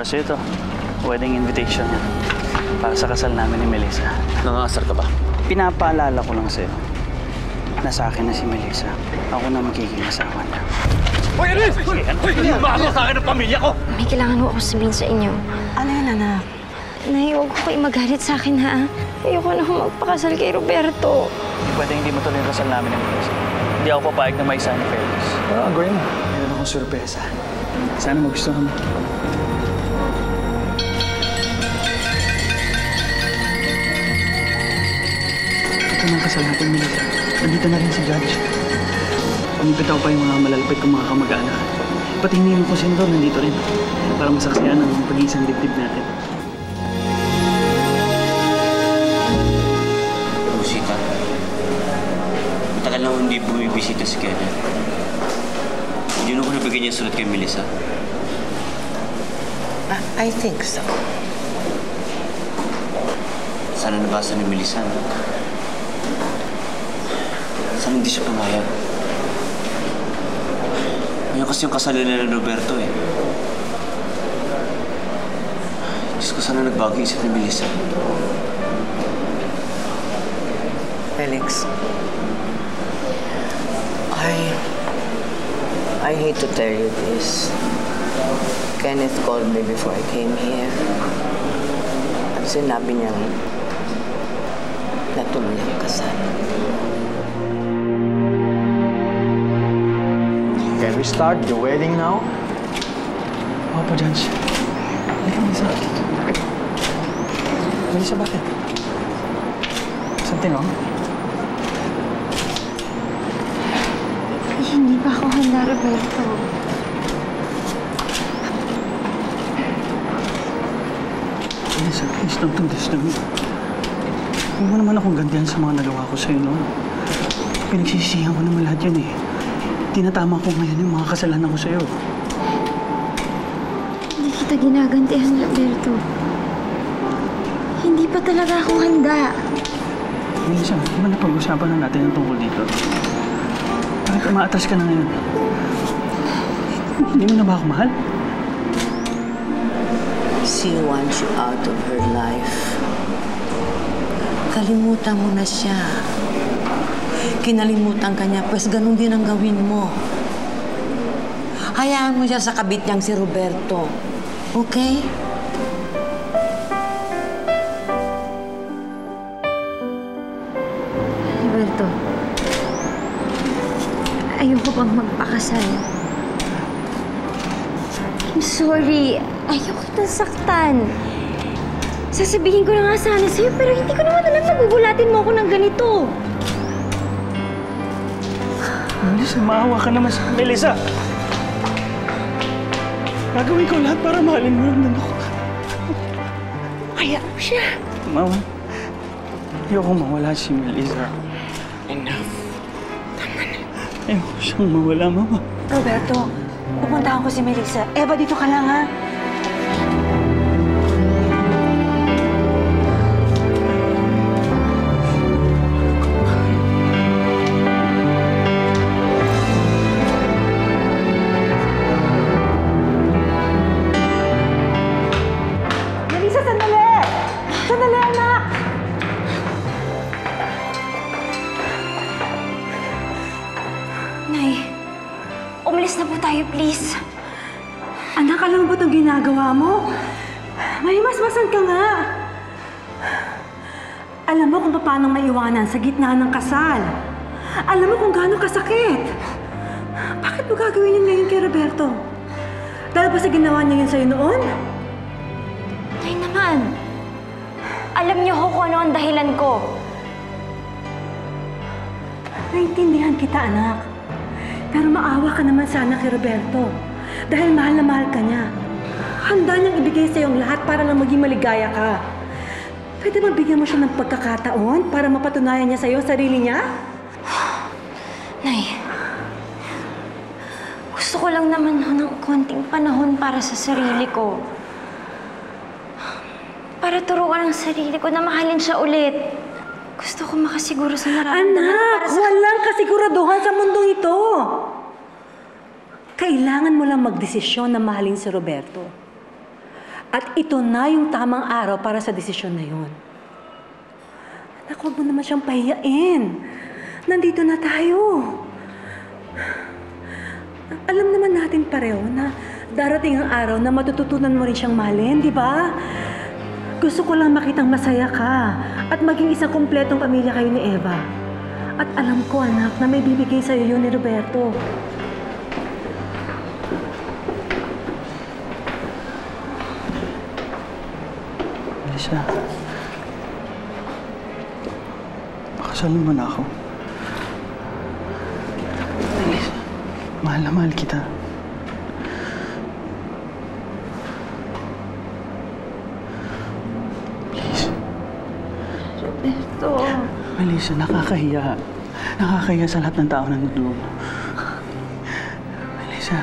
Kasi ito, wedding invitation niya. Para sa kasal namin ni Melissa. Nangangasar ka ba? Pinapaalala ko lang sa'yo na sa akin na si Melissa. Ako na magiging asawa niya. Hoy, Aris! Hoy! Lumakas sa akin ang pamilya ko! May kailangan mo ako sabihin sa inyo. Ano yun, anak? Nay, huwag ko kayo magalit sa akin, ha? Ayoko na magpakasal kay Roberto. Pwede hindi mo tuloy yung kasal namin ni Melissa. Hindi ako papayag na may isa ni Felix. Gawin mo. Meron akong surpresa. Sana magustuhan mo. Ito na ang kasal natin, Melissa. Nandito na rin si Judge. Pumipitaw pa yung mga malalapit kong mga kamag-anak. Pati hindi mo kusin doon, nandito rin. Para masaksiyan ang pag-iisang dibdib natin. Busita. Matagal na hindi bumibisita si Kenneth. Hindi na ko nabigyan niya sulat kay Melissa. I think so. Sana nabasa ni Melissa. Sana hindi siya pumayag. Ngayon kasi yung kasalan nila ng Roberto eh. Diyos ko, sana nagbago isip ni Melissa. Felix, I hate to tell you this. Kenneth called me before I came here. At sinabi niyang natuloy ang kasal. Can we start the wedding now? Opo, Judge. Halika, Melissa. Melissa, bakit? Something wrong? Hindi pa ako handa, Roberto. Melissa, please don't do this to me. Huwag mo naman akong gantihan sa mga nagawa ko sa'yo noon. Pinagsisisihan ko naman lahat yan eh. Tinatama ko ngayon yung mga kasalanan ko sa'yo. Hindi kita ginagantihan, Roberto. Hindi pa talaga ako handa. Melissa, di ba napag-usapan na natin ang tungkol dito? Bakit umaatras ka na ngayon? Hindi mo na ba ako mahal? She wants you out of her life. Kalimutan mo na siya. Kinalimutan ka niya, pues ganun din ang gawin mo. Hayaan mo siya sa kabit niyang si Roberto. Okay? Roberto, ayoko pang magpakasal. I'm sorry. Ayoko kitang saktan. Sasabihin ko na nga sana sa'yo, pero hindi ko naman alam na gugulatin mo ako ng ganito. Melissa, maawa ka naman sa... Melissa! Gagawin ko lahat para mahalin mo yung nanok. Kaya mo siya. Mama, ayoko mawala si Melissa. Enough. Ayoko siyang mawala, Mama. Roberto, pupuntahan ko si Melissa. Eva, dito ka lang, ha? Melissa, sandali! Sandali, anak! Nay, umalis na po tayo, please. Anak, alam mo ba itong ginagawa mo? Mahimasmasan ka nga. Alam mo kung paano maiwanan sa gitna ng kasal. Alam mo kung gaano kasakit. Bakit mo gagawin yun ngayon kay Roberto? Dahil ba sa ginawa niya yun sa'yo noon? Nay naman, alam niyo ho kung ano ang dahilan ko. Naintindihan kita, anak. Pero maawa ka naman sana kay Roberto. Dahil mahal na mahal ka niya. Handa niyang ibigay sa'yo ang lahat para lang maging maligaya ka. Pwede ba bigyan mo siya ng pagkakataon para mapatunayan niya sa'yo ang sarili niya? Nay, gusto ko lang naman ho ng konting panahon para sa sarili ko. Para turuan ang sarili ko na mahalin siya ulit. Gusto ko makasiguro sa nararamdaman ko Anak, para sa... walang kasiguraduhan sa mundong ito. Kailangan mo lang magdesisyon na mahalin si Roberto. At ito na yung tamang araw para sa desisyon na yun. Anak, huwag mo naman siyang pahiyain. Nandito na tayo. Alam naman natin pareho na darating ang araw na matututunan mo rin siyang mahalin, di ba? Gusto ko lang makitang masaya ka at maging isang kumpletong pamilya kayo ni Eva. At alam ko, anak, na may bibigay sa'yo yun ni Roberto. Melissa, pakasalan mo na ako. Melissa, mahal na mahal kita. Please. Roberto. Melissa, nakakahiya. Nakakahiya sa lahat ng tao na nandun. Melissa,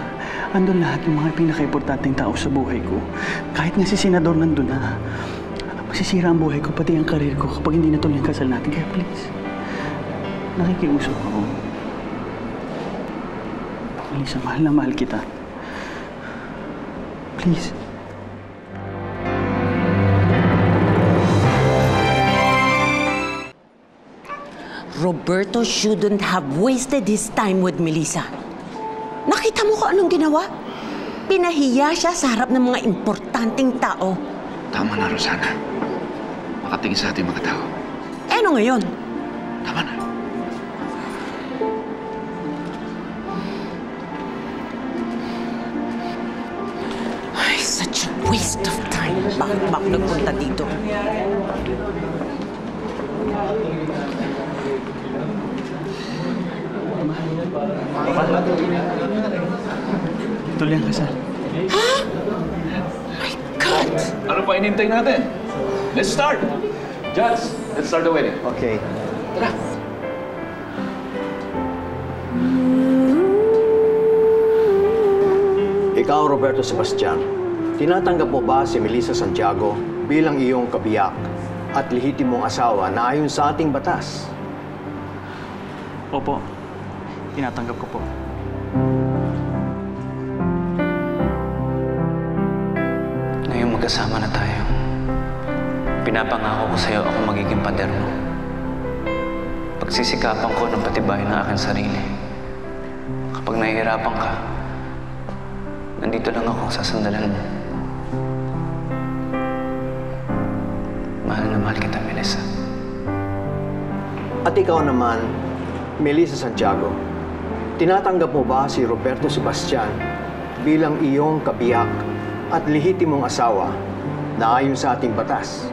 andun lahat ng mga pinaka-importanteng tao sa buhay ko. Kahit nga si Senador nandun na. Masisira ang buhay ko, pati ang karir ko kapag hindi natuloy ang kasal natin. Kaya please, nakikiusap ako. Melissa, mahal na mahal kita. Please. Roberto shouldn't have wasted his time with Melissa. Nakita mo ko anong ginawa? Pinahiya siya sa harap ng mga importanteng tao. Tama na, Rosana. Makatingin sa ating mga tao. Eh, ano ngayon? Tama na. Ay, such a waste of time. Bakit ba ako nagpunta dito? Tuloy ang kasal. My God! Ano pa inintay natin? Let's start! Judge, let's start the wedding. Okay. Ikaw, Roberto Sebastian, tinatanggap mo ba si Melissa Santiago bilang iyong kabiyak at lehitimong asawa na ayon sa ating batas? Opo, tinatanggap ko po. Ngayong magkasama na tayo, pinapangako ko sa'yo ako magiging pader mo. Pagsisikapan ko ng patibayin ng aking sarili. Kapag nahihirapan ka, nandito lang ako sasandalan mo. Mahal na mahal kita, Melissa. At ikaw naman, Melissa Santiago, tinatanggap mo ba si Roberto Sebastian bilang iyong kabiyak at lehitimong asawa na ayon sa ating batas?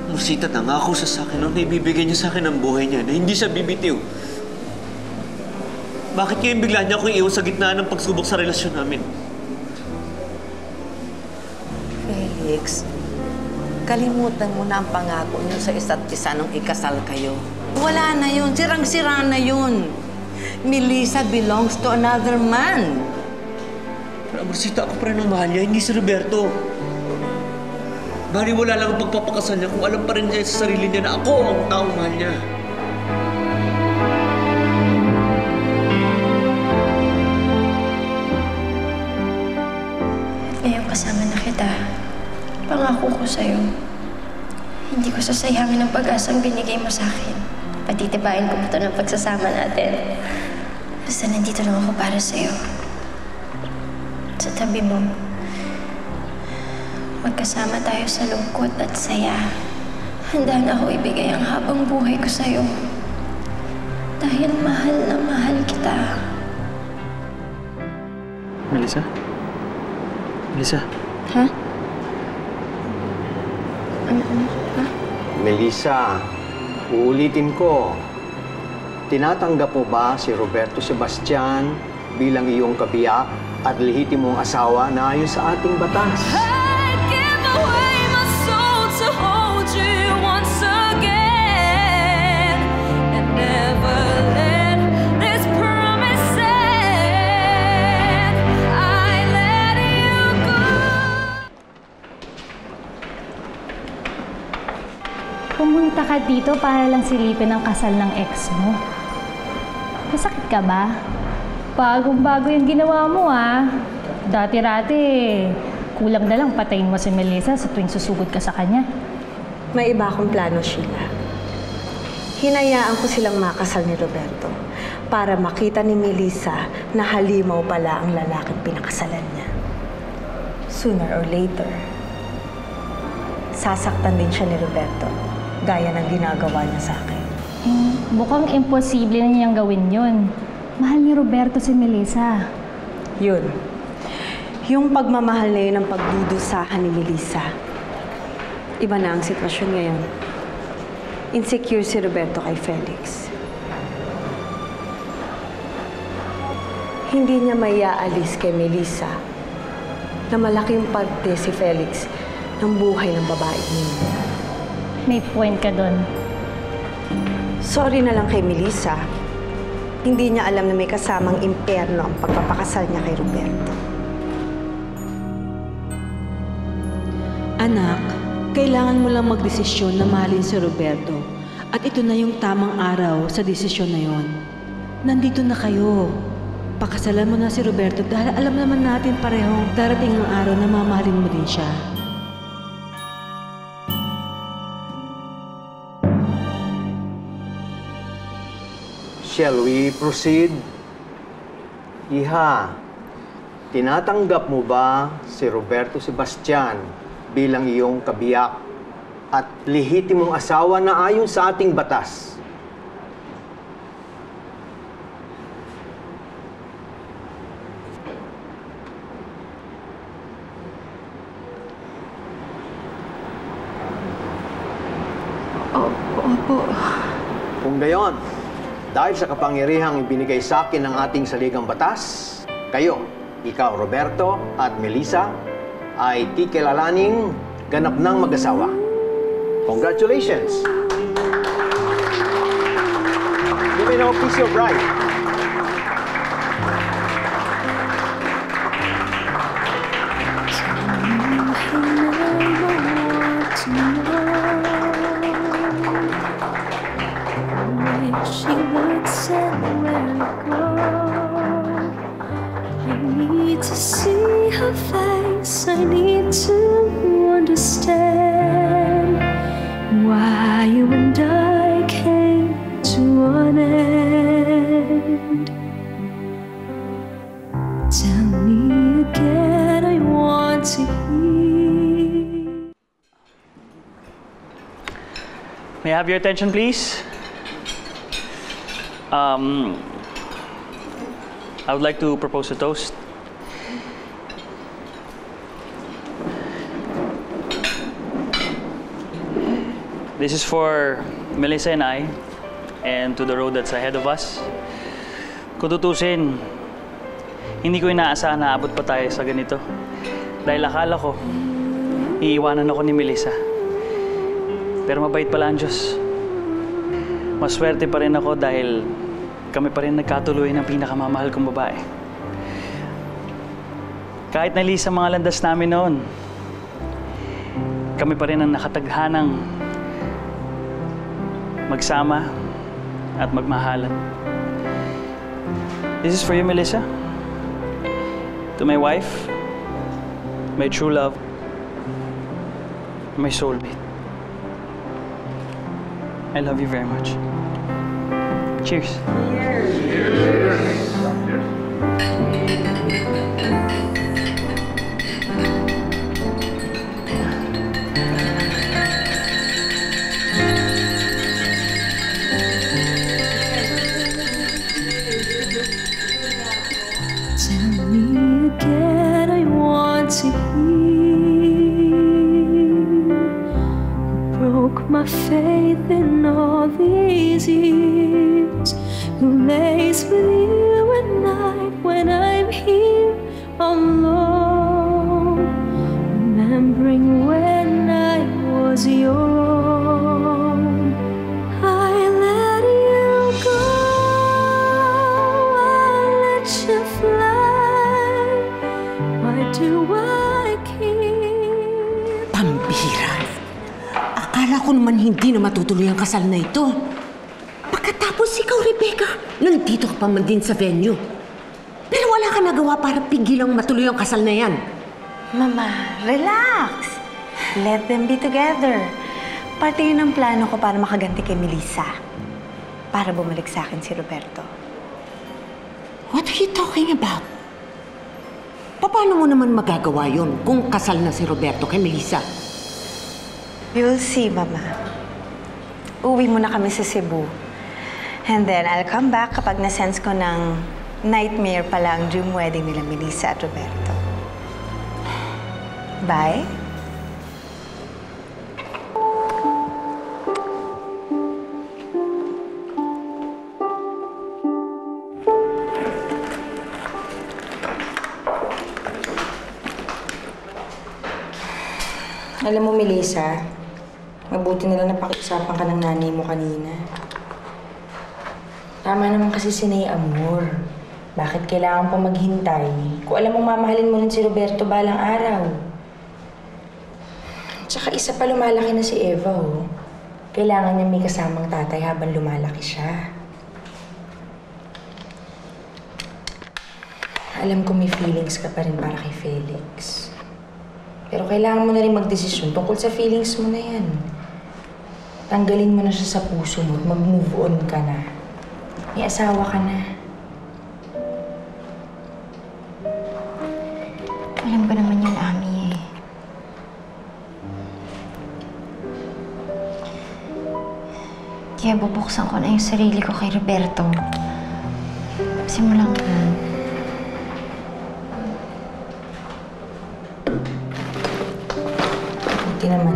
Rosita, nangako siya sa akin na ibibigay niya sa akin ang buhay niya, na hindi siya bibitiw. Bakit ngayon bigla niya akong iwan sa gitna ng pagsubok sa relasyon namin? Felix, kalimutan mo na ang pangako niyo sa isa't isa nung ikasal kayo. Wala na yun. Sirang-sira na yun. Melissa belongs to another man. Pero Rosita, ako pa rin ang mahal niya, hindi si Roberto. Bali wala lang ang pagpapakasal niya kung alam pa rin niya sa sarili niya na ako ang taong mahal niya. Ngayong kasama na kita, pangako ko sa'yo, hindi ko sasayangin ang pag-asang binigay mo sa akin. Patitibayin ko pa ito ng pagsasama natin. Basta nandito lang ako para sa'yo. Sa tabi mo, magkasama tayo sa lungkot at saya. Handa na ako ibigay ang habang buhay ko sa'yo. Dahil mahal na mahal kita. Melissa? Melissa? Ha? Ha? Melissa, uulitin ko. Tinatanggap mo ba si Roberto Sebastian bilang iyong kabiyak at lehitimong asawa na ayon sa ating batas? Pumunta ka dito para lang silipin ang kasal ng ex mo. Masakit ka ba? Bagong-bago yung ginawa mo, ah. Dati-rati, kulang na lang patayin mo si Melissa sa tuwing susugod ka sa kanya. May iba akong plano, Sheila. Hinayaan ko silang makasal ni Roberto para makita ni Melissa na halimaw pala ang lalaking pinakasalan niya. Sooner or later, sasaktan din siya ni Roberto, gaya ng ginagawa niya sa akin. Mukhang imposible na niyang gawin yun. Mahal ni Roberto si Melissa. Yun. Yung pagmamahal na yun ang pagdudusahan ni Melissa. Iba na ang sitwasyon ngayon. Insecure si Roberto kay Felix. Hindi niya maiaalis kay Melissa na malaking parte si Felix ng buhay ng babae niya. May point ka doon. Sorry na lang kay Melissa. Hindi niya alam na may kasamang impyerno ang pagpapakasal niya kay Roberto. Anak, kailangan mo lang magdesisyon na mahalin si Roberto. At ito na yung tamang araw sa desisyon na yon. Nandito na kayo. Pakasalan mo na si Roberto dahil alam naman natin parehong darating ang araw na mamahalin mo din siya. Shall we proceed? Iha, tinatanggap mo ba si Roberto Sebastian bilang iyong kabiyak at lehitimong asawa na ayon sa ating batas? Opo. Kung gayon, dahil sa kapangyarihang ibinigay sa akin ng ating saligang batas, kayo, ikaw Roberto at Melissa, ay kikilalaning ganap ng mag-asawa. Congratulations! You may now kiss your bride. She would say where to go. I need to see her face. I need to understand why you and I came to an end. Tell me again, I want to hear. May I have your attention, please? I would like to propose a toast. This is for Melissa and I, and to the road that's ahead of us. Kung tutusin, hindi ko inaasahan na abot pa tayo sa ganito. Dahil akala ko, iiwanan ako ni Melissa. Pero mabait pala ang Diyos. Maswerte pa rin ako dahil kami pa rin nagkatuloy ng pinakamamahal kong babae. Kahit nalis sa mga landas namin noon, kami pa rin ang nakataghanang magsama at magmahalan. This is for you, Melissa. To my wife, my true love, my soulmate. I love you very much. Cheers. Tell me again, I want to hear. Broke my faith in all these years. Who lays with you at night when I'm here alone? Remembering when I was your own. I let you go, I let you fly. Why do I keep? Pambira! Akala ko naman hindi na matutuloy ang kasal na ito. Pagkatapos Tapos ikaw, Rebecca, nandito ka pa man din sa venue. Pero wala ka nagawa para pigilang matuloy ang kasal na yan. Mama, relax. Let them be together. Parte yun ang plano ko para makaganti kay Melissa. Para bumalik sa akin si Roberto. What are you talking about? Paano mo naman magagawa yun kung kasal na si Roberto kay Melissa? You'll see, Mama. Uwi muna kami sa Cebu. And then, I'll come back kapag na-sense ko ng nightmare pala ang dream wedding nila Melissa at Roberto. Bye. Alam mo, Melissa, mabuti na lang napakiusapan ka ng nanay mo kanina. Tama naman kasi si Nay Amor. Bakit kailangan pa maghintay? Kung alam mong mamahalin mo rin si Roberto balang araw. Tsaka isa pa, lumalaki na si Eva, oh. Kailangan niya may kasamang tatay habang lumalaki siya. Alam ko may feelings ka pa rin para kay Felix. Pero kailangan mo na rin magdesisyon tungkol sa feelings mo na yan. Tanggalin mo na siya sa puso mo at mag-move on ka na. May asawa ka na. Alam ko naman yun, Ami, eh. Kaya bubuksan ko na yung sarili ko kay Roberto. Simulan ko. Buti naman.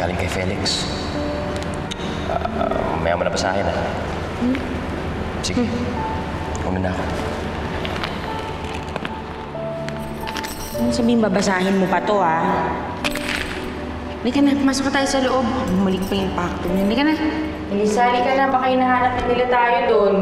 Galing kay Felix. Maya mo na basahin, ha? Sige. Una na ako. Ano sabihin, babasahin mo pa to, ha? Halika na, pumasok ka tayo sa loob. Bumalik pa yung pakto niya. Halika na. Melissa, halika na. Baka hinahanap na nila tayo doon.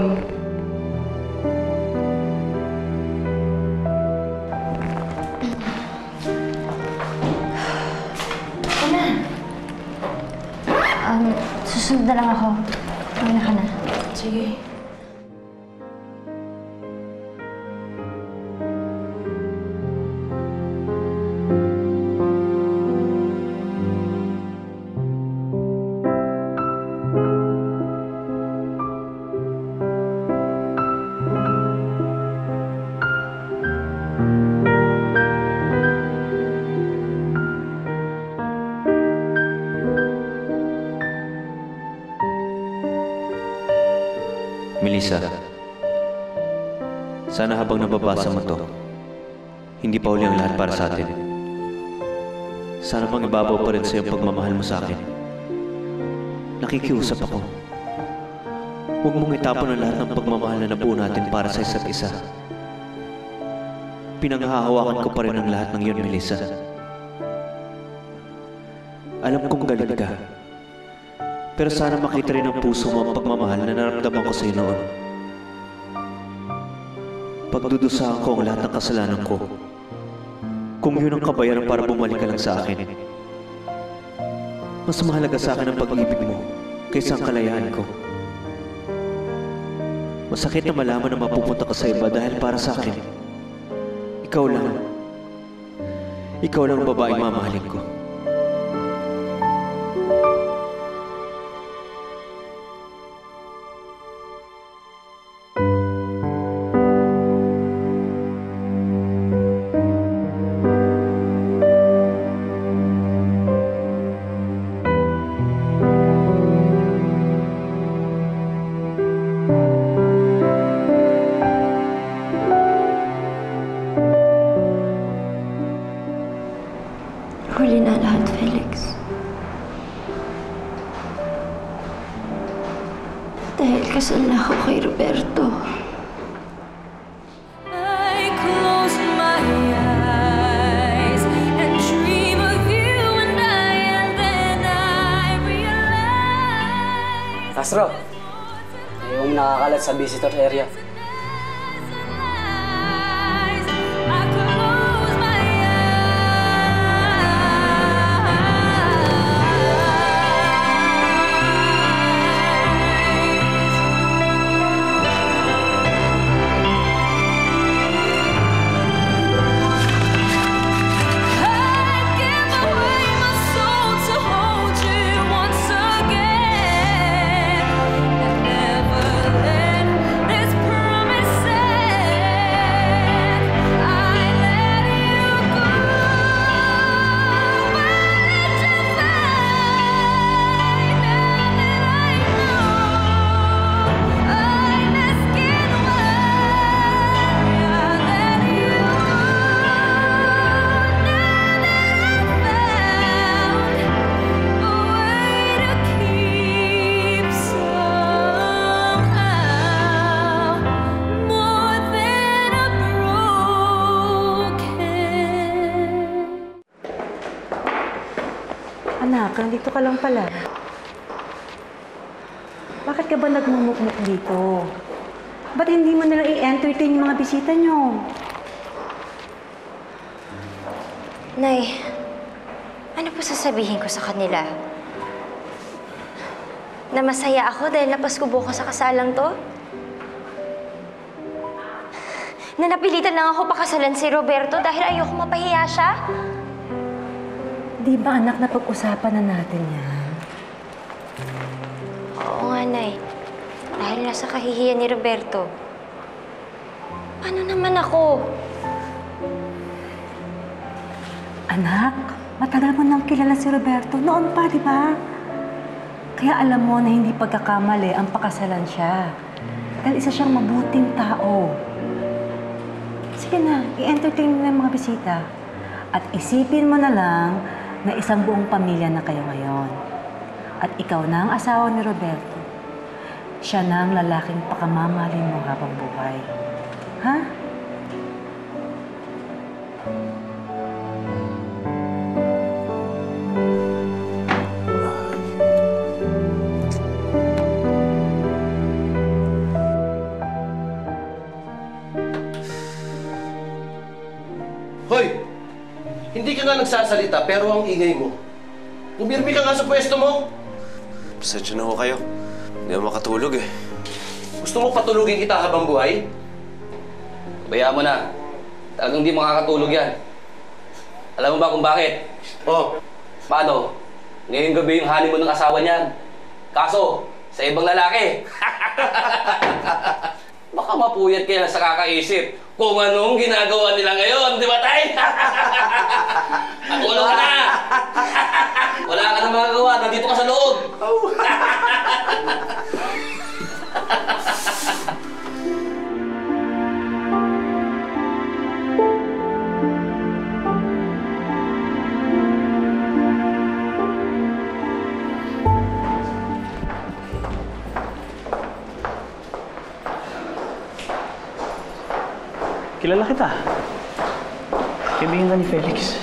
Susunod na lang ako. Muna ka na. Sige. Melissa, sana habang nababasa mo to, hindi pa uli ang lahat para sa atin. Sana pang ibabaw pa rin sa'yo ang pagmamahal mo sa akin. Nakikiusap ako. Huwag mong itapon ang lahat ng pagmamahal na nabuo natin para sa isa't isa. Pinanghahawakan ko pa rin ang lahat ng iyon, Melissa. Alam kong galit ka. Pero sana makita rin ng puso mo ang pagmamahal na naramdaman ko sa'yo noon. Pagdudusahan ko ang lahat ng kasalanan ko. Kung yun ang kabayaran para bumalik ka lang sa akin. Mas mahalaga sa akin ang pag-ibig mo kaysa ang kalayaan ko. Masakit na malaman na mapupunta ka sa iba dahil para sa akin, ikaw lang ang babaeng mamahalin ko. Huli na lahat, Felix. Dahil kasal na ako kay Roberto. I close my eyes and dream of you and Astro, yung nakakalat sa visitor area. Anak, nandito ka lang pala. Bakit ka ba nagmumukmuk dito? Ba't hindi mo nalang i-entertain yung mga bisita nyo? Nay, ano po sasabihin ko sa kanila? Na masaya ako dahil napaskubo ko sa kasalang to? Na napilitan lang ako pakasalan si Roberto dahil ayoko mapahiya siya? Di ba anak, na pag-usapan na natin yan? Oo nga, Nay. Dahil nasa kahihiyan ni Roberto. Paano naman ako? Anak, matagal mo nang kilala si Roberto. Noon pa, di ba? Kaya alam mo na hindi pagkakamali ang pakasalan siya. Dahil isa siyang mabuting tao. Sige na, i-entertain mo na yung mga bisita. At isipin mo na lang na isang buong pamilya na kayo ngayon. At ikaw na ang asawa ni Roberto. Siya na ang lalaking pakamamahalin mo habang buhay. Ha? Hoy! Hindi ka nga nagsasalita, pero ang ingay mo. Umirmi ka nga sa pwesto mo. Pasensya na ho kayo. Hindi ako makatulog eh. Gusto mo patulugin kita habang buhay? Bayaan mo na. Talagang hindi makakatulog yan. Alam mo ba kung bakit? Oh. Paano? Ngayong gabi yung honeymoon ng asawa niyan. Kaso, sa ibang lalaki. Baka mapuyat kaya sa kakaisip kung anong ginagawa nila ngayon, di ba, Tay? Matulog ka na! Wala ka na magagawa, nandito ka sa loob. Kilala kita. Kaibigan ka ni Felix.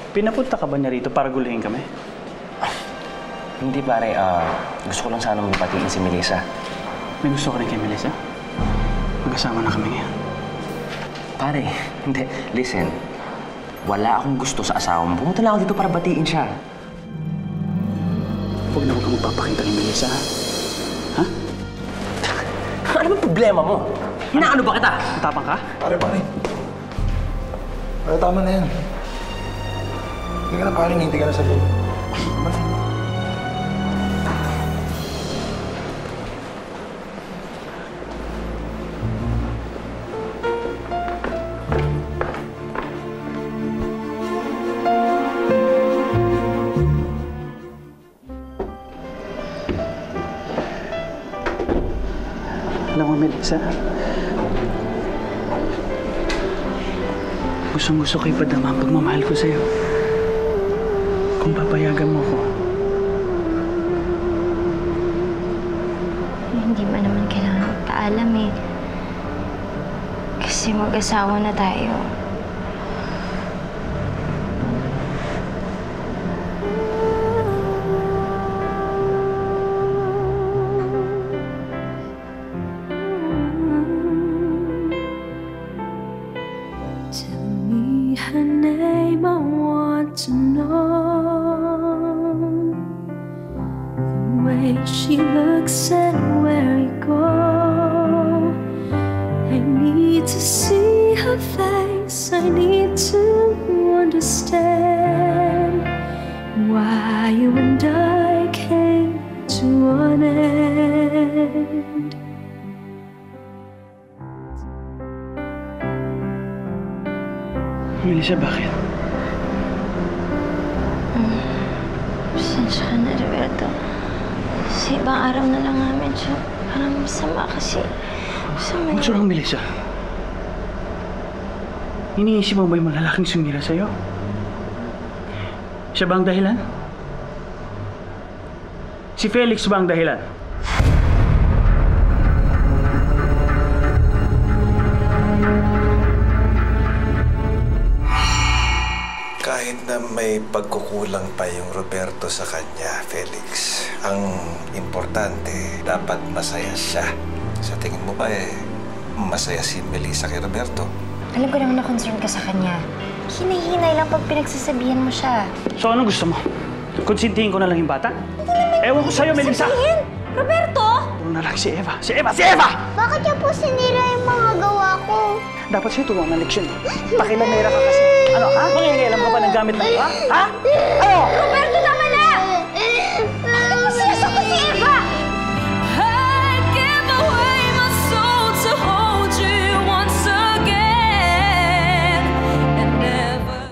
Pinapunta ka ba niya rito para guluhin kami? Hindi pare, gusto ko lang sana magpatiin si Melissa. May gusto ka rin kay Melissa? Magkasama na kami ngayon. Pare, hindi. Listen, wala akong gusto sa asawa mo. Pumunta lang ako dito para batiin siya. Huwag na huwag kang magpapakita ni Melissa, ha? Ano ba problema mo? Hinaano ba kita? Matapang ka? Pare. Pare, tama na yan. Hindi ka na pare, hindi ka na sa loob. Tama na yan. Alam mo, Melissa, gustong-gusto ko ipadama ang pagmamahal ko sa'yo. Kung papayagan mo ko. Hindi man naman kailangan magpaalam eh. Kasi mag-asawa na tayo. Melissa, bakit? Pasensya ka na, Roberto. Sa ibang araw na lang nga medyo parang masama kasi. What's wrong, Melissa? Iniisip mo ba yung malalaking sumira sa'yo? Siya ba ang dahilan? Si Felix ba ang dahilan? Kahit na may pagkukulang pa yung Roberto sa kanya, Felix, ang importante, dapat masaya siya. Sa tingin mo ba masaya si Melissa kay Roberto? Alam ko naman na concern ka sa kanya. Hinay-hinay lang pag pinagsasabihan mo siya. So, anong gusto mo? Konsintihin ko na lang yung bata? Ewan ko sa'yo, Melissa! Roberto! Puro na lang si Eva! Si Eva! Si Eva! Bakit niya po sinira yung mga gawa ko? Dapat sa'yo turuan ng leksyon. Pakilamera ka kasi. Ano, ha? Mangingialam ka pa ng gamit ng iba? Ha? Ano?